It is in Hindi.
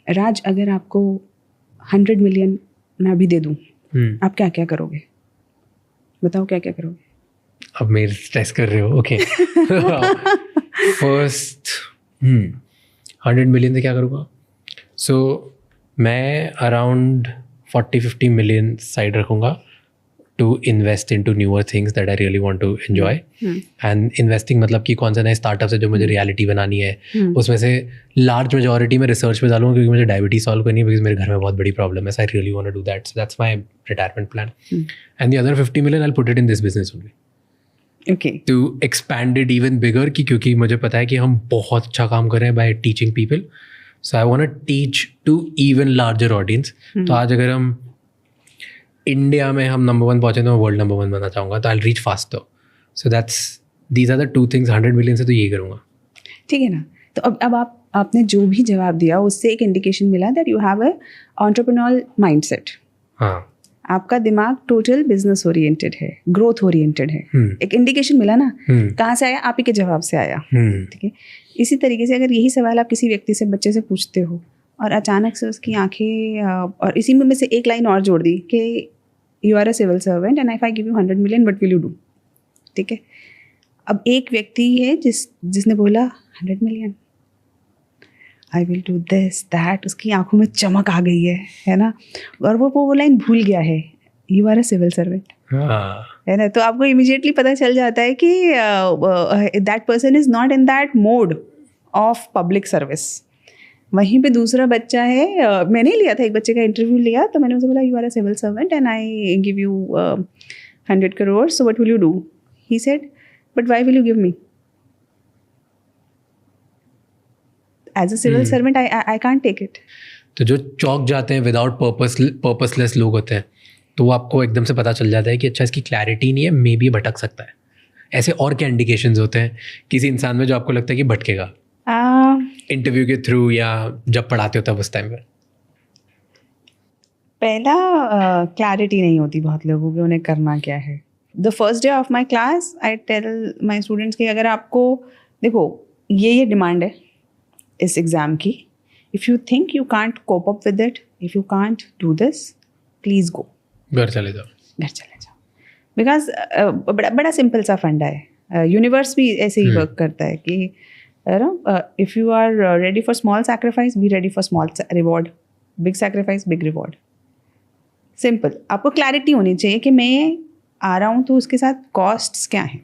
राज, अगर आपको 100 मिलियन मैं अभी दे दूं, आप क्या क्या करोगे? बताओ क्या क्या करोगे? अब मेरे स्ट्रेस कर रहे हो? ओके। फर्स्ट 100 मिलियन से क्या करूँगा? सो मैं अराउंड 40-50 मिलियन साइड रखूँगा to invest into newer things that I really want to enjoy. And investing मतलब कि कौन सा नए स्टार्टअप है जो मुझे रियलिटी बनानी है, उसमें से लार्ज मेजॉरिटी में रिसर्च पे डालूंगा क्योंकि मुझे डायबिटीज सॉल्व करनी है, बिकॉज मेरे घर में बहुत बड़ी प्रॉब्लम है. So I really want to do that. So that's my retirement plan. And the other 50 million I'll put it in this business only. Okay. To expand it even bigger क्योंकि मुझे पता है कि हम बहुत अच्छा काम कर रहे हैं by teaching people. So I want to teach to even larger audience. तो आज अगर हम इंडिया में हम नंबर 1 पहुंचे तो मैं वर्ल्ड नंबर 1 बनना चाहूँगा, तो I reach faster. So these are the 2 things. 100 million से तो यही करूँगा. ठीक है ना. तो अब आपने जो भी जवाब दिया उससे एक इंडिकेशन मिला that you have a entrepreneurial mindset. हाँ, आपका दिमाग टोटल बिजनेस ओरिएंटेड है, ग्रोथ ओरिएंटेड है. एक इंडिकेशन मिला ना. कहाँ से आया? आप ही के जवाब से आया. ठीक है. इसी तरीके से अगर यही सवाल आप किसी व्यक्ति से, बच्चे से पूछते हो और अचानक से उसकी आंखें, और इसी में से एक लाइन और जोड़ दी कि you are a civil servant and if I give you 100 million what will you do. ठीक है. अब एक व्यक्ति है जिसने बोला 100 million, I will do this that, उसकी आंखों में चमक आ गई है ना, और वो लाइन भूल गया है, you are a civil servant, है ना. तो आपको इमीडिएटली पता चल जाता है कि that person is not in that mode of public service. वहीं पे दूसरा बच्चा है, मैंने लिया था, एक बच्चे का इंटरव्यू लिया, तो मैंने उसे बोला you are a civil servant and I give you 100 crores, so what will you do? He said but why will you give me? As a civil servant I can't take it. तो जो चौक जाते हैं विदाउट पर्पसलेस लोग होते हैं, तो वो आपको एकदम से पता चल जाता है कि अच्छा इसकी क्लैरिटी नहीं है, मे बी भटक सकता है. ऐसे और क्या इंडिकेशंस होते हैं किसी इंसान में जो आपको लगता है कि भटकेगा? इंटरव्यू के थ्रू या जब पढ़ाते हो तब उस टाइम पर? पहला, क्लैरिटी नहीं होती बहुत लोगों की, उन्हें करना क्या है. The first day of my class I tell my students कि अगर आपको, देखो ये डिमांड है इस एग्ज़ाम की, if you think you can't cope up with it, if you can't do this, please go, घर चले जाओ. बिकॉज बड़ा सिंपल सा फंडा है. यूनिवर्स भी ऐसे ही वर्क करता है कि if you are ready for small sacrifice, be ready for small reward. Big sacrifice, big reward. Simple. आपको क्लैरिटी होनी चाहिए कि मैं आ रहा हूँ तो उसके साथ कॉस्ट्स क्या हैं.